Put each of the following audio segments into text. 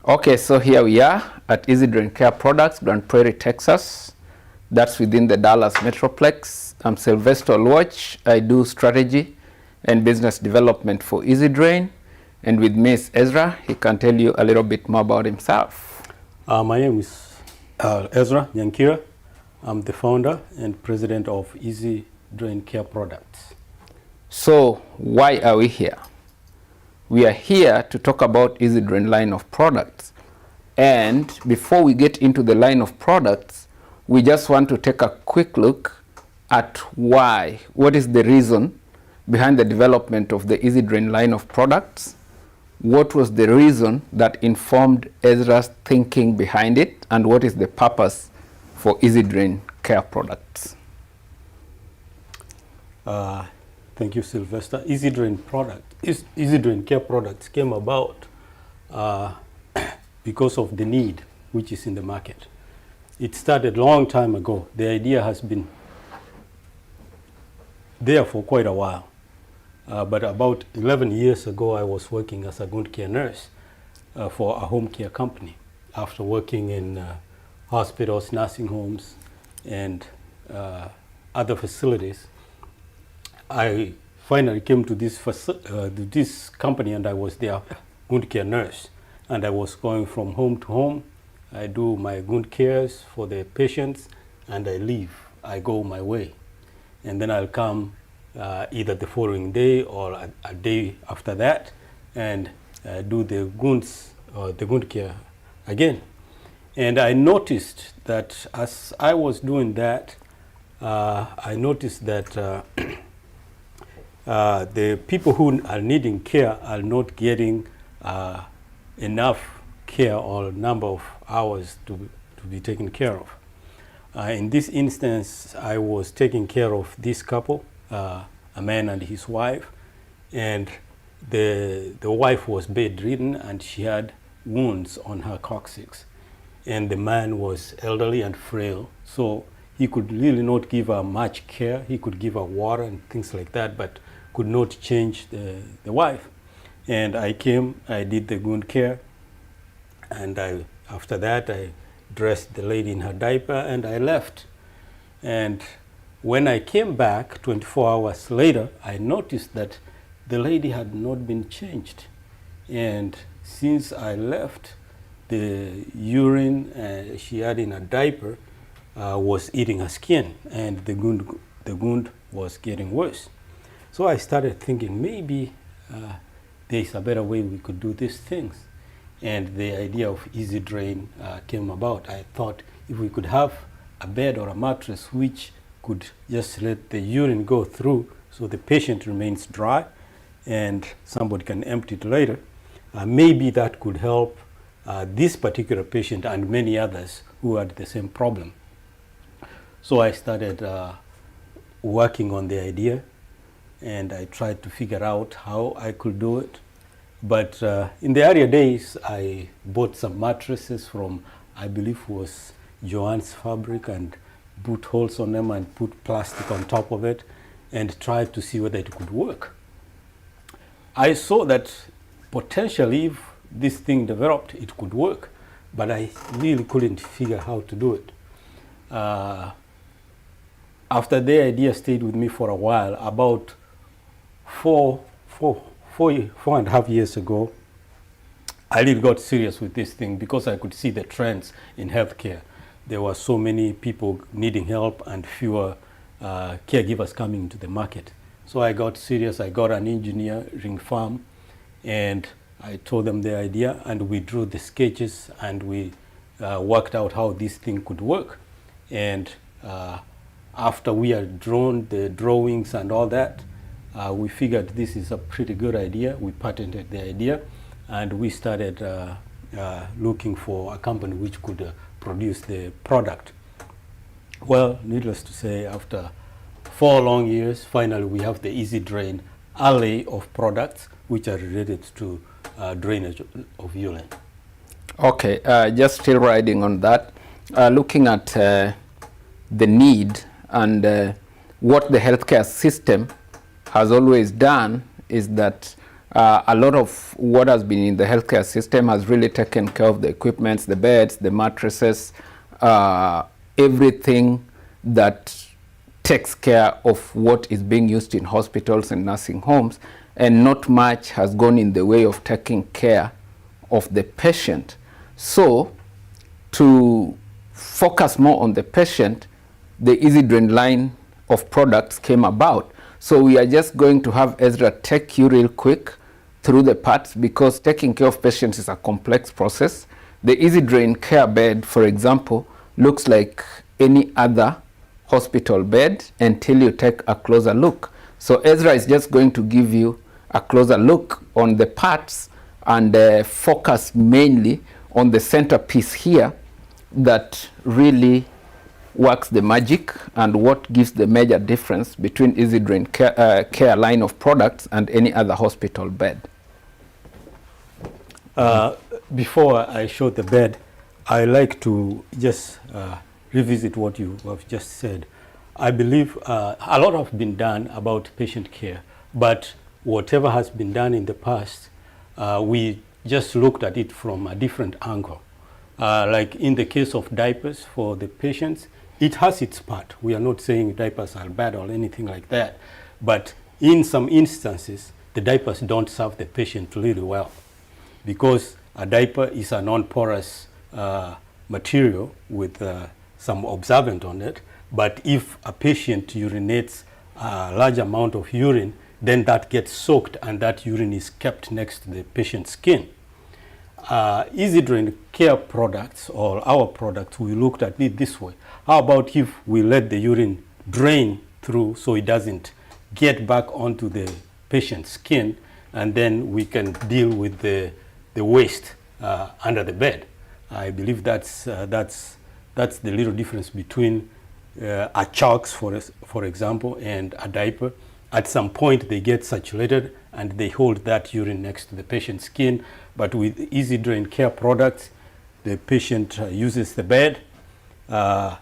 Okay, so here we are at Easy Drain Care Products, Grand Prairie, Texas. That's within the Dallas Metroplex. I'm Sylvester Lwach. I do strategy and business development for Easy Drain. And with me is Ezra. He can tell you a little bit more about himself. My name is Ezra Nyankira. I'm the founder and president of Easy Drain Care Products. So why are we here? We are here to talk about Easy Drain line of products. And before we get into the line of products, we just want to take a quick look at why. What is the reason behind the development of the Easy Drain line of products? What was the reason that informed Ezra's thinking behind it? And what is the purpose for Easy Drain Care Products? Thank you, Sylvester. Easy Drain Care Products came about because of the need which is in the market. It started a long time ago. The idea has been there for quite a while. But about 11 years ago, I was working as a wound care nurse for a home care company. After working in hospitals, nursing homes, and other facilities, I finally came to this company, and I was their wound care nurse. And I was going from home to home. I do my wound cares for the patients, and I leave. I go my way. And then I'll come either the following day or a day after that, and do the wound care again. And I noticed that as I was doing that, I noticed that the people who are needing care are not getting enough care or number of hours to be taken care of. In this instance, I was taking care of this couple, a man and his wife, and the wife was bedridden and she had wounds on her coccyx, and the man was elderly and frail, so he could really not give her much care. He could give her water and things like that, but could not change the wife. And I came, I did the wound care, and after that I dressed the lady in her diaper and I left. And when I came back 24 hours later, I noticed that the lady had not been changed. And since I left, the urine she had in her diaper was eating her skin, and the wound was getting worse. So I started thinking maybe there's a better way we could do these things. And the idea of Easy Drain came about. I thought if we could have a bed or a mattress which could just let the urine go through so the patient remains dry and somebody can empty it later, maybe that could help this particular patient and many others who had the same problem. So I started working on the idea, and I tried to figure out how I could do it. But in the earlier days, I bought some mattresses from, I believe was Joann's Fabric, and put holes on them and put plastic on top of it and tried to see whether it could work. I saw that potentially if this thing developed, it could work, but I really couldn't figure how to do it. After the idea stayed with me for a while, about four and a half years ago, I really got serious with this thing because I could see the trends in healthcare. There were so many people needing help and fewer caregivers coming to the market. So I got serious. I got an engineering firm, and I told them the idea, and we drew the sketches, and we worked out how this thing could work. And after we had drawn the drawings and all that, we figured this is a pretty good idea. We patented the idea, and we started looking for a company which could produce the product. Well, needless to say, after 4 long years, finally we have the Easy Drain array of products which are related to drainage of urine. Okay, just still riding on that, looking at the need and what the healthcare system has always done is that A lot of what has been in the healthcare system has really taken care of the equipments, the beds, the mattresses, everything that takes care of what is being used in hospitals and nursing homes, and not much has gone in the way of taking care of the patient. So to focus more on the patient, the EasyDrain line of products came about. So we are just going to have Ezra take you real quick through the parts, because taking care of patients is a complex process. The EasyDrain Care bed, for example, looks like any other hospital bed until you take a closer look. So Ezra is just going to give you a closer look on the parts and focus mainly on the centerpiece here that really works the magic and what gives the major difference between EasyDrain care line of products and any other hospital bed. Before I show the bed, I like to just revisit what you have just said. I believe a lot has been done about patient care, but whatever has been done in the past, we just looked at it from a different angle. Like in the case of diapers for the patients, it has its part. We are not saying diapers are bad or anything like that, but in some instances, the diapers don't serve the patient really well, because a diaper is a non-porous material with some absorbent on it. But if a patient urinates a large amount of urine, then that gets soaked and that urine is kept next to the patient's skin. EasyDrain Care products, or our products, we looked at it this way. How about if we let the urine drain through so it doesn't get back onto the patient's skin, and then we can deal with the waste under the bed. I believe that's the little difference between a chalks, for example, and a diaper. At some point, they get saturated and they hold that urine next to the patient's skin. But with EasyDrain Care products, the patient uses the bed, the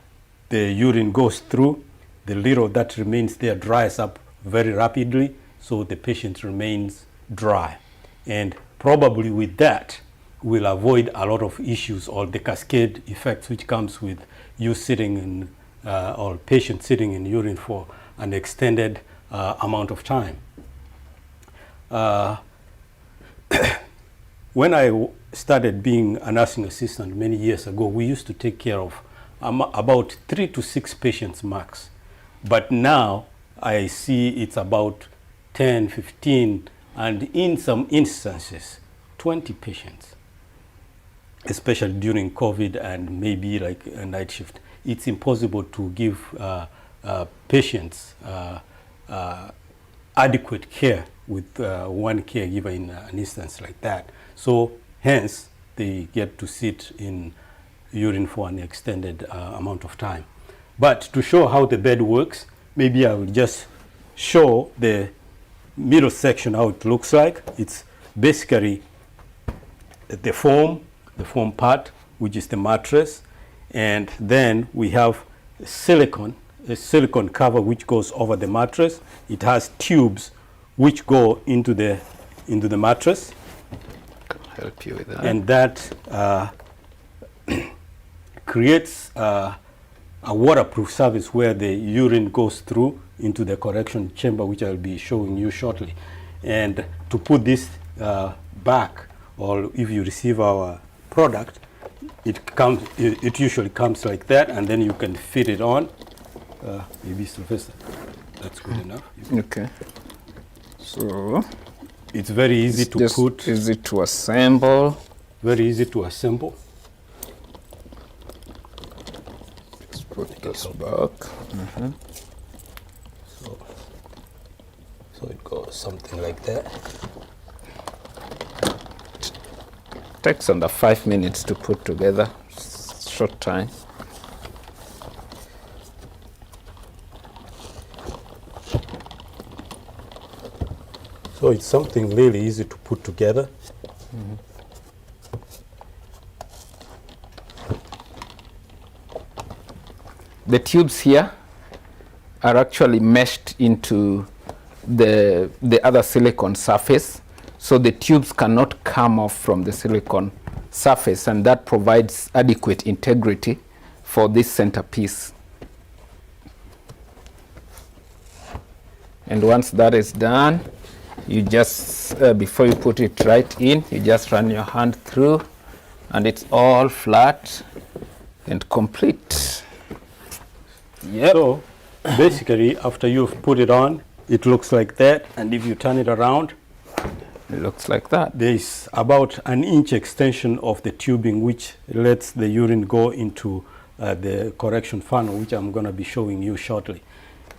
urine goes through, the little that remains there dries up very rapidly, so the patient remains dry. And probably with that, we'll avoid a lot of issues or the cascade effects which comes with you sitting in, or patient sitting in urine for an extended amount of time. When I started being a nursing assistant many years ago, we used to take care of about 3 to 6 patients max. But now I see it's about 10, 15, and in some instances, 20 patients, especially during COVID and maybe like a night shift. It's impossible to give patients adequate care with one caregiver in an instance like that. So hence, they get to sit in urine for an extended amount of time. But to show how the bed works, maybe I will just show the middle section, how it looks like. It's basically the foam part, which is the mattress, and then we have a silicone cover which goes over the mattress. It has tubes which go into the mattress. I'll help you with that. And that creates a waterproof surface where the urine goes through into the correction chamber, which I'll be showing you shortly. And to put this back, or if you receive our product, it usually comes like that, and then you can fit it on. Maybe Sylvester, that's good enough. Okay. So it's very easy to put. Easy to assemble. Very easy to assemble. Let's put this back. So it goes something like that. Takes under 5 minutes to put together. Short time. So it's something really easy to put together. The tubes here are actually meshed into the other silicone surface, so the tubes cannot come off from the silicone surface, and that provides adequate integrity for this centerpiece. And once that is done, you just, before you put it right in, you just run your hand through, and it's all flat and complete. Yep. So basically, after you've put it on, it looks like that, and if you turn it around, It looks like that. there is about an inch extension of the tubing which lets the urine go into the correction funnel, which I'm going to be showing you shortly.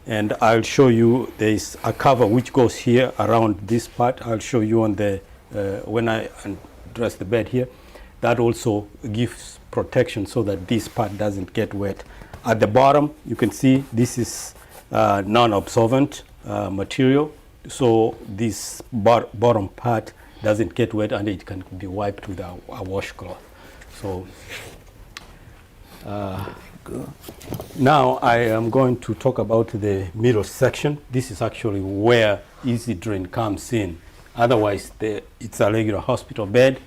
And I'll show you there is a cover which goes here around this part. I'll show you on the when I address the bed here. That also gives protection so that this part doesn't get wet. At the bottom, you can see this is non-absorbent material, so this bottom part doesn't get wet and it can be wiped with a washcloth. So now I am going to talk about the middle section. This is actually where Easy Drain comes in. Otherwise, it's a regular hospital bed,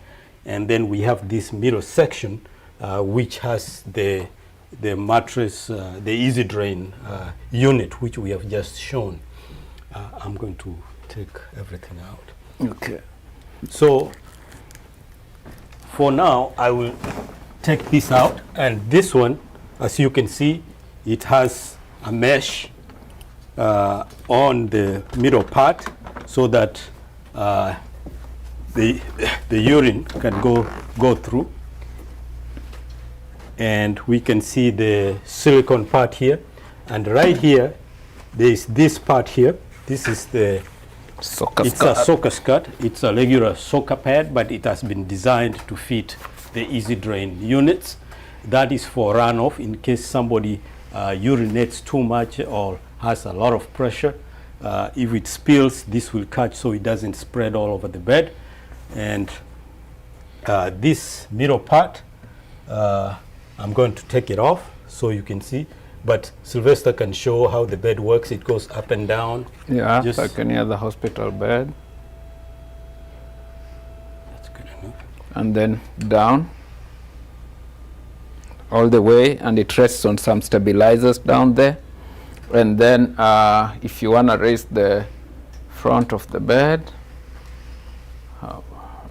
and then we have this middle section which has the mattress, the Easy Drain unit, which we have just shown. I'm going to take everything out. Okay. So for now, I will take this out, and this one, as you can see, it has a mesh on the middle part so that the urine can go through. And we can see the silicone part here, and right here there is this part here. This is the Soccer it's skirt. a soccer skirt. It's a regular soccer pad, but it has been designed to fit the Easy Drain units. That is for runoff in case somebody urinates too much or has a lot of pressure. If it spills, this will catch so it doesn't spread all over the bed. And this middle part, I'm going to take it off so you can see. But Sylvester can show how the bed works. It goes up and down. Yeah, Just- like any other hospital bed. That's good enough. And then down all the way, and it rests on some stabilizers down there. And then if you want to raise the front of the bed,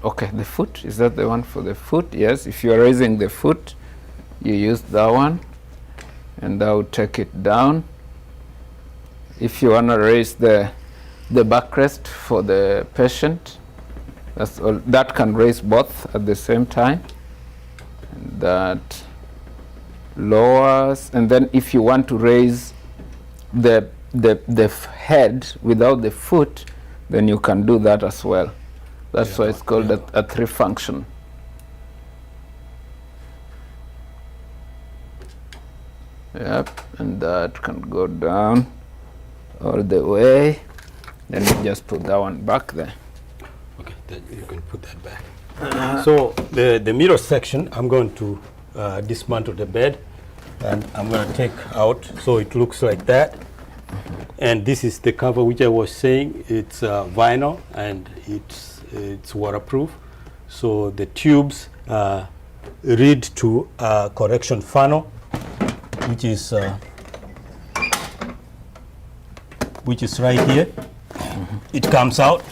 okay, the foot, is that the one for the foot? Yes, if you are raising the foot, you use that one, and that will take it down. If you want to raise the backrest for the patient, that's all, that can raise both at the same time. And that lowers, and then if you want to raise the head without the foot, then you can do that as well. That's why it's called a three function. Yep, and that can go down all the way. Then you just put that one back there. Okay, then you can put that back. So the middle section, I'm going to dismantle the bed, and I'm going to take out so it looks like that. And this is the cover which I was saying. It's vinyl and it's waterproof. So the tubes lead to a correction funnel, which is right here. It comes out.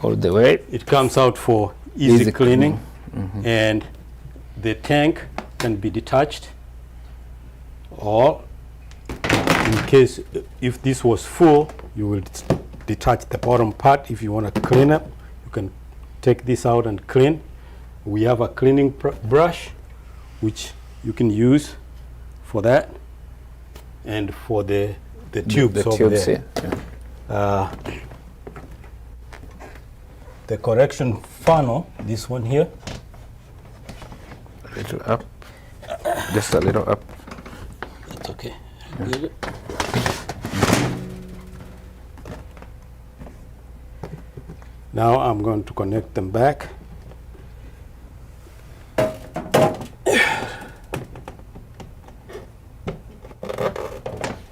All the way. It comes out for easy cleaning, and the tank can be detached, or in case if this was full, you will detach the bottom part. If you want to clean up, you can take this out and clean. We have a cleaning brush which you can use for that, and for the tubes The over tubes there. here. Yeah. The correction funnel, this one here, A little up. Just a little up. it's okay. Get it? Now I'm going to connect them back.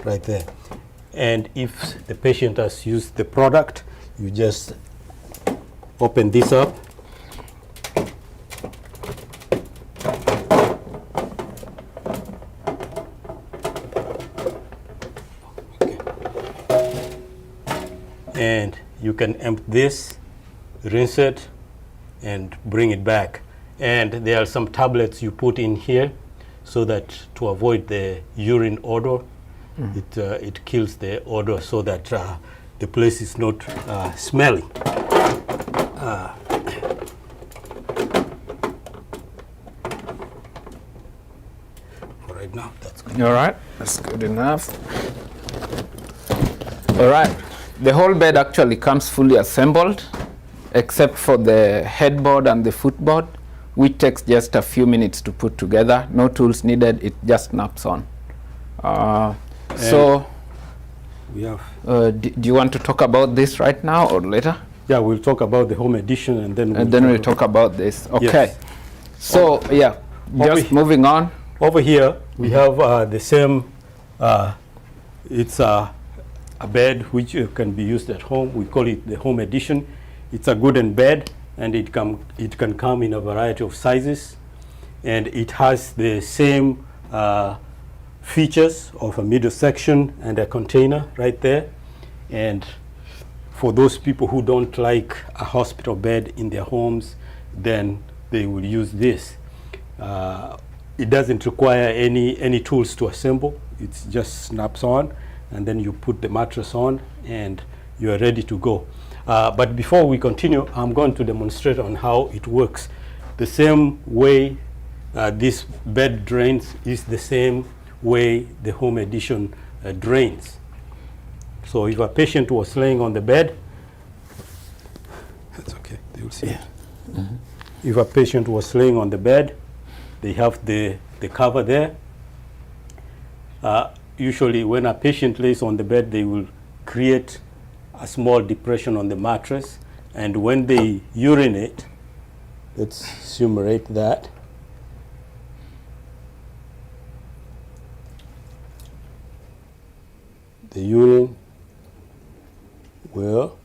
Right there. And if the patient has used the product, you just open this up. And you can empty this, rinse it, and bring it back. And there are some tablets you put in here so that to avoid the urine odor, it kills the odor so that the place is not smelly. For right now, that's good. All right, that's good enough. All right, the whole bed actually comes fully assembled, except for the headboard and the footboard, which takes just a few minutes to put together. No tools needed, it just snaps on. So, We have, do you want to talk about this right now or later? yeah, we'll talk about the home edition and then We'll talk about this. Okay. Yes. So, yeah, just moving on. Over here, we have the same, it's a bed which can be used at home. We call it the home edition. It's a wooden bed, and it can come in a variety of sizes. And it has the same features of a middle section and a container right there. And for those people who don't like a hospital bed in their homes, then they will use this. It doesn't require any tools to assemble. It just snaps on, and then you put the mattress on, and you are ready to go. But before we continue, I'm going to demonstrate on how it works. The same way this bed drains is the same way the home edition drains. So if a patient was laying on the bed, that's okay, they will see it. If a patient was laying on the bed, they have the cover there. Usually when a patient lays on the bed, they will create a small depression on the mattress, and when they urinate, let's simulate that. The urine will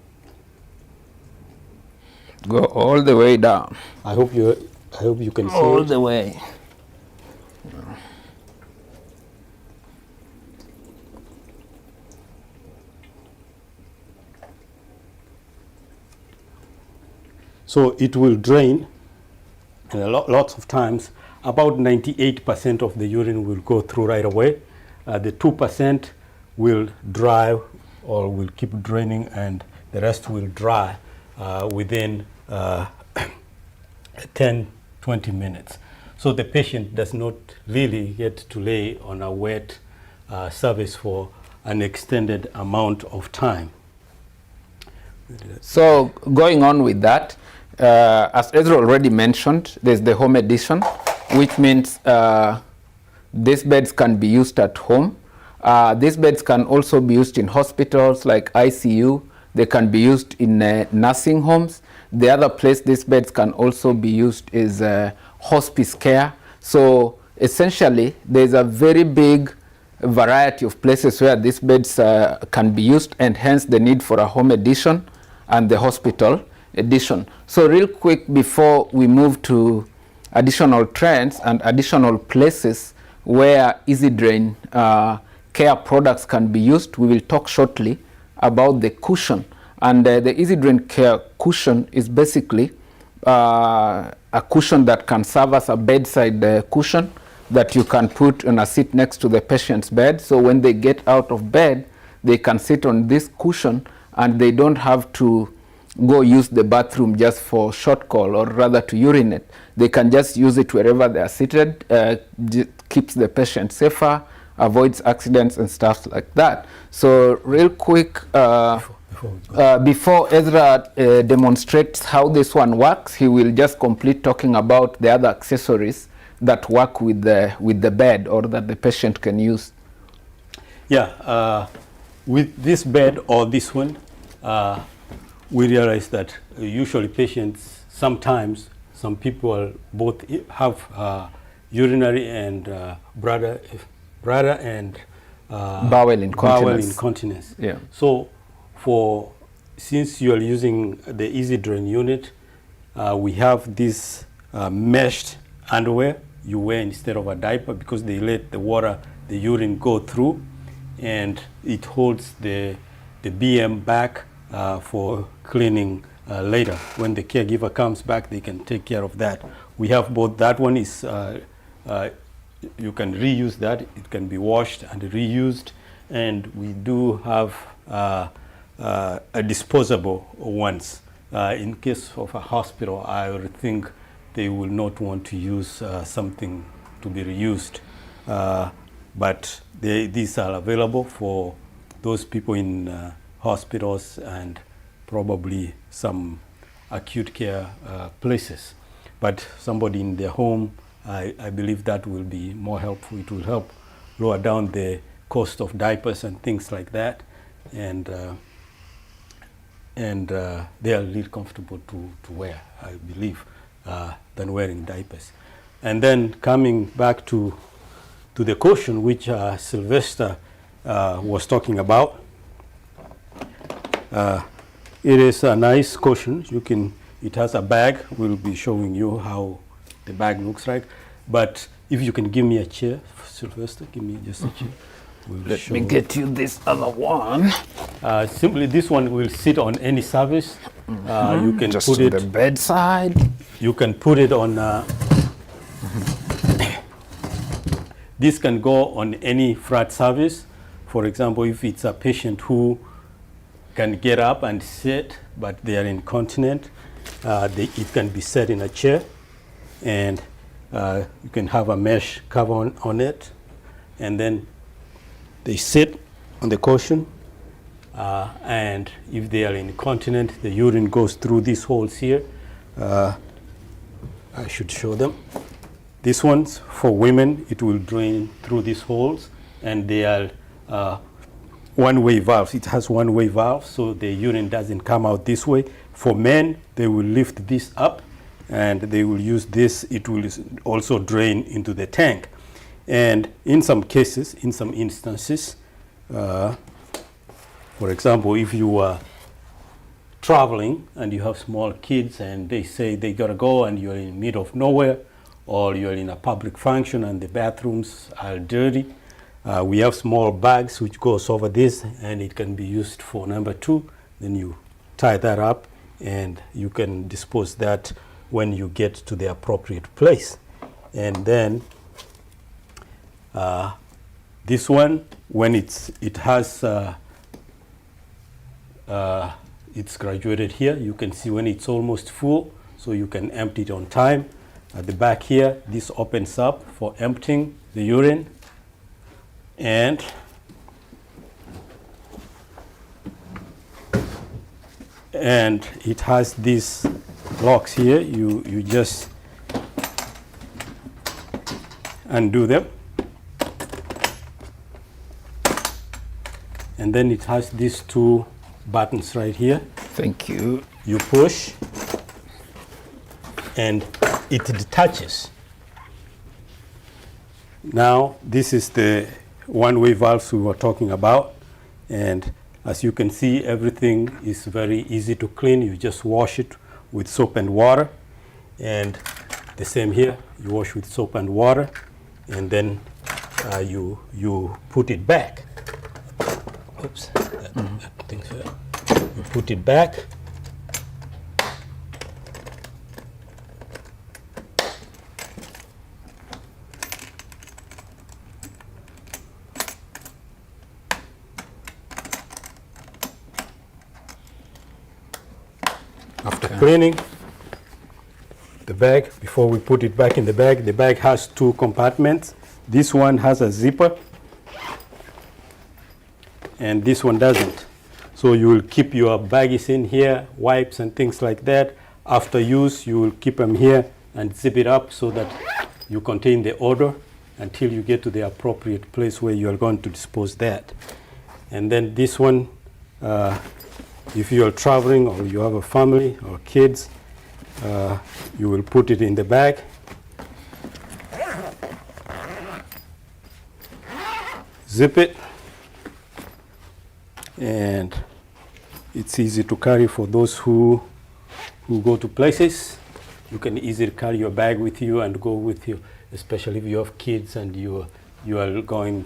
Go all the way down. I hope you can see All it. the way. So it will drain, and lots of times, about 98% of the urine will go through right away. The 2% will dry or will keep draining, and the rest will dry within 10-20 minutes. So the patient does not really get to lay on a wet surface for an extended amount of time. So going on with that, as Ezra already mentioned, there's the home edition, which means these beds can be used at home. These beds can also be used in hospitals like ICU. They can be used in nursing homes. The other place these beds can also be used is hospice care. So essentially, there's a very big variety of places where these beds can be used, and hence the need for a home edition and the hospital edition. So real quick, before we move to additional trends and additional places where EasyDrain care products can be used, we will talk shortly about the cushion. And the EasyDrain Care cushion is basically a cushion that can serve as a bedside cushion that you can put on a seat next to the patient's bed. So when they get out of bed, they can sit on this cushion and they don't have to go use the bathroom just for short call, or rather to urinate. They can just use it wherever they are seated. Keeps the patient safer, avoids accidents and stuff like that. So real quick, before Ezra demonstrates how this one works, he will just complete talking about the other accessories that work with the bed or that the patient can use. Yeah, with this bed or this one, we realize that usually patients, sometimes some people both have urinary and bladder and bowel incontinence. Bowel incontinence. Yeah. So for since you are using the Easy Drain unit, we have this meshed underwear you wear instead of a diaper, because they let the water, the urine go through, and it holds the BM back for cleaning later. When the caregiver comes back, they can take care of that. We have both. That one is, you can reuse that. It can be washed and reused. And we do have a disposable ones. In case of a hospital, I would think they will not want to use something to be reused. But these are available for those people in hospitals and probably some acute care places. But somebody in their home, I believe that will be more helpful. It will help lower down the cost of diapers and things like that. And they are really comfortable to wear, I believe, than wearing diapers. And then coming back to the caution, which Sylvester was talking about, it is a nice caution. It has a bag. We'll be showing you how the bag looks like. But if you can give me a chair, Sylvester, give me just a chair. Let me get you this other one. Simply, this one will sit on any surface. You can Just put to it. the bedside. You can put it on. This can go on any flat surface. For example, if it's a patient who can get up and sit, but they are incontinent, it can be set in a chair, and you can have a mesh cover on it, and then they sit on the cushion, and if they are incontinent, the urine goes through these holes here. I should show them. This one's for women. It will drain through these holes, and they are one-way valves. It has one-way valve, so the urine doesn't come out this way. For men, they will lift this up, and they will use this. It will also drain into the tank. And in some cases, in some instances, for example, if you are traveling and you have small kids and they say they gotta go and you're in the middle of nowhere, or you're in a public function and the bathrooms are dirty, we have small bags which goes over this, and it can be used for number 2. Then you tie that up and you can dispose that when you get to the appropriate place. And then this one, when it's graduated here, you can see when it's almost full, so you can empty it on time. At the back here, this opens up for emptying the urine, and it has these locks here. You just undo them, and then it has these 2 buttons right here. Thank you. You push and it detaches. Now this is the one-way valves we were talking about, and as you can see, everything is very easy to clean. You just wash it with soap and water, and the same here, you wash with soap and water, and then you put it back. Oops, that thing fell. You put it back. After cleaning the bag, before we put it back in the bag has 2 compartments. This one has a zipper, and this one doesn't. So you will keep your baggies in here, wipes and things like that. After use, you will keep them here and zip it up so that you contain the odor until you get to the appropriate place where you are going to dispose that. And then this one, if you are traveling or you have a family or kids, you will put it in the bag. Zip it, and It's easy to carry for those who go to places. You can easily carry your bag with you and go with you, especially if you have kids and you are going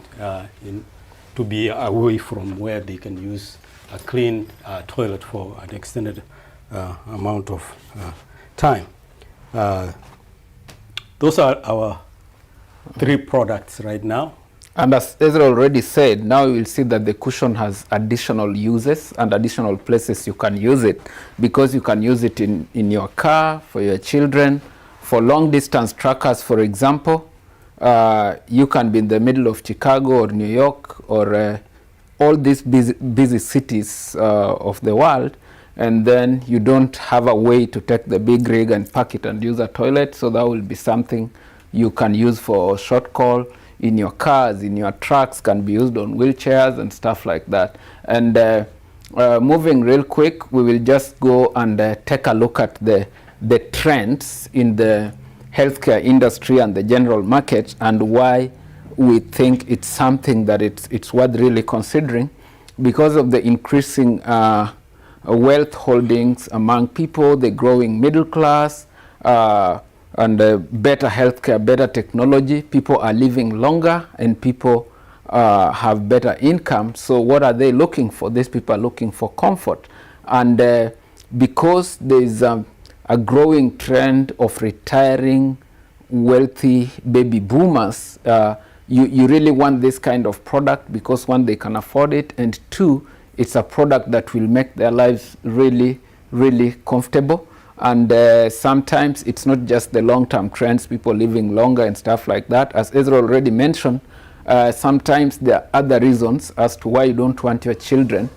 to be away from where they can use a clean toilet for an extended amount of time. Those are our 3 products right now. And as Ezra already said, now you will see that the cushion has additional uses and additional places you can use it, because you can use it in your car, for your children, for long distance truckers, for example. You can be in the middle of Chicago or New York or all these busy cities of the world, and then you don't have a way to take the big rig and pack it and use a toilet. So that will be something you can use for a short call. In your cars, in your trucks, can be used on wheelchairs and stuff like that. And moving real quick, we will just go and take a look at the trends in the healthcare industry and the general market, and why we think it's something that it's worth really considering, because of the increasing wealth holdings among people, the growing middle class, and better healthcare, better technology. People are living longer and people have better income. So what are they looking for? These people are looking for comfort. And because there is a growing trend of retiring wealthy baby boomers, you really want this kind of product, because 1, they can afford it, and 2, it's a product that will make their lives really, really comfortable. And sometimes it's not just the long-term trends, people living longer and stuff like that. As Ezra already mentioned, sometimes there are other reasons as to why you don't want your children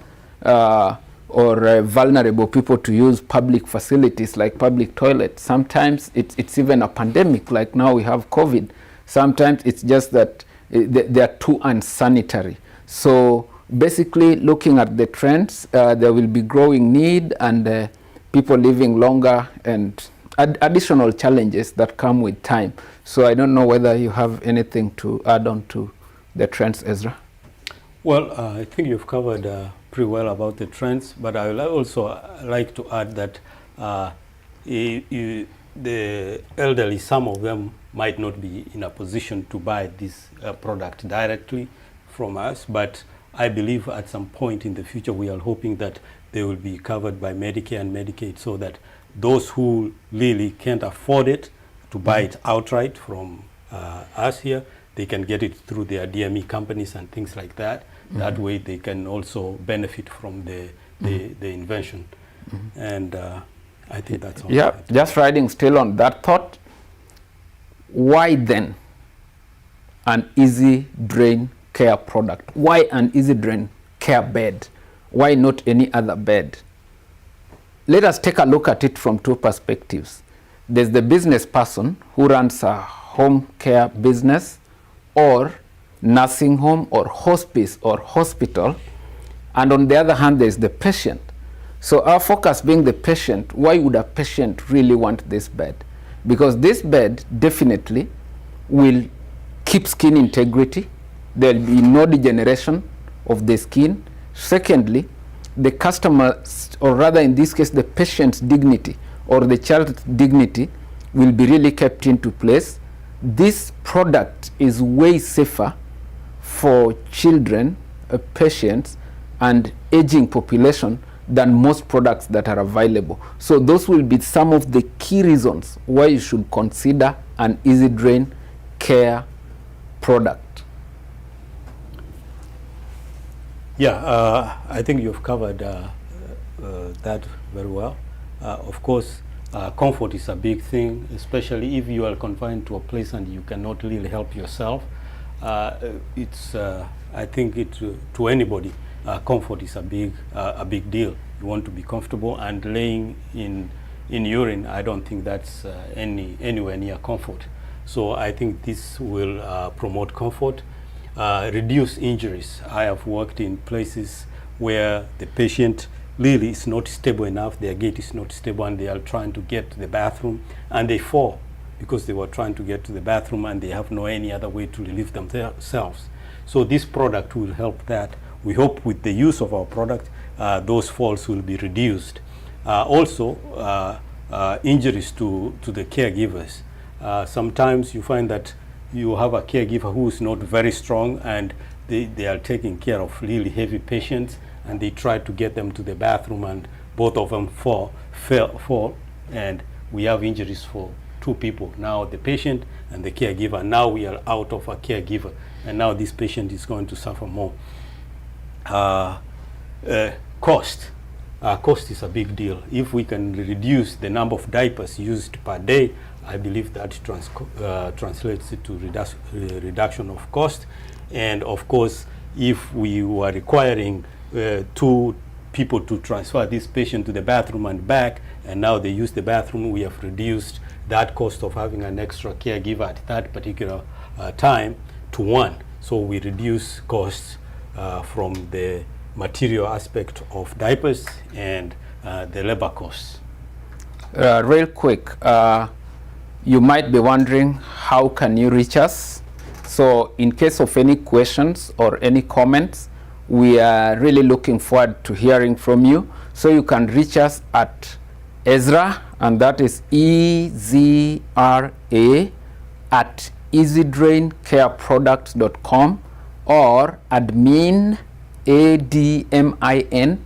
or vulnerable people to use public facilities like public toilets. Sometimes it's even a pandemic, like now we have COVID. Sometimes it's just that they are too unsanitary. So basically, looking at the trends, there will be growing need and people living longer and additional challenges that come with time. So I don't know whether you have anything to add on to the trends, Ezra. Well, I think you've covered pretty well about the trends, but I would also like to add that the elderly, some of them might not be in a position to buy this product directly from us, but I believe at some point in the future we are hoping that they will be covered by Medicare and Medicaid, so that those who really can't afford it to buy it outright from us here, they can get it through their DME companies and things like that. That way they can also benefit from the invention. And I think that's all. Yeah, just riding still on that thought, why then an easy drain care product? Why an easy drain care bed? Why not any other bed? Let us take a look at it from 2 perspectives. There's the business person who runs a home care business or nursing home or hospice or hospital, and on the other hand there's the patient. So our focus being the patient, why would a patient really want this bed? Because this bed definitely will keep skin integrity. There will be no degeneration of the skin. Secondly, the customer, or rather in this case the patient's dignity or the child's dignity, will be really kept into place. This product is way safer for children, patients, and aging population than most products that are available. So those will be some of the key reasons why you should consider an easy drain care product. Yeah, I think you've covered that very well. Of course, comfort is a big thing, especially if you are confined to a place and you cannot really help yourself. I think to anybody, comfort is a big deal. You want to be comfortable, and laying in urine, I don't think that's anywhere near comfort. So I think this will promote comfort. Reduce injuries. I have worked in places where the patient really is not stable enough, their gait is not stable, and they are trying to get to the bathroom and they fall because they were trying to get to the bathroom and they have no any other way to relieve themselves. So this product will help that. We hope with the use of our product those falls will be reduced. Also, injuries to the caregivers. Sometimes you find that you have a caregiver who is not very strong, and they are taking care of really heavy patients, and they try to get them to the bathroom, and both of them fall, and we have injuries for 2 people. Now the patient and the caregiver. Now we are out of a caregiver, and now this patient is going to suffer more. Cost. Cost is a big deal. If we can reduce the number of diapers used per day, I believe that translates to reduction of cost. And of course, if we were requiring 2 people to transfer this patient to the bathroom and back, and now they use the bathroom, we have reduced that cost of having an extra caregiver at that particular time to 1. So we reduce costs from the material aspect of diapers and the labor costs. Real quick, you might be wondering, how can you reach us? So in case of any questions or any comments, we are really looking forward to hearing from you. So you can reach us at Ezra, and that is EZRA at easydraincareproducts.com, or admin, ADMIN,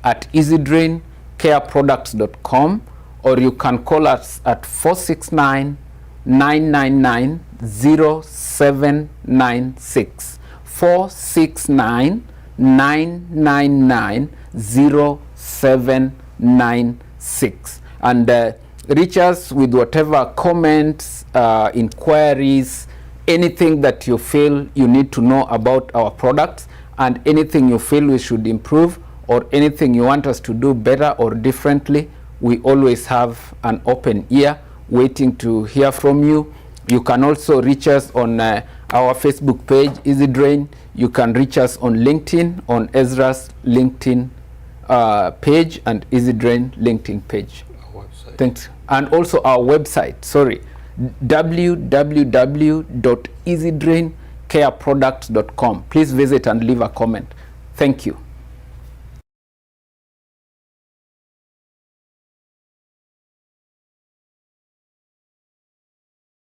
at easydraincareproducts.com, or you can call us at 469-999-0796. 469-999-0796. And reach us with whatever comments, inquiries, anything that you feel you need to know about our products, and anything you feel we should improve, or anything you want us to do better or differently. We always have an open ear waiting to hear from you. You can also reach us on our Facebook page, Easy Drain. You can reach us on LinkedIn, on Ezra's LinkedIn page, and Easy Drain LinkedIn page. Our website. Thanks. And also our website, www.easydraincareproducts.com. Please visit and leave a comment. Thank you.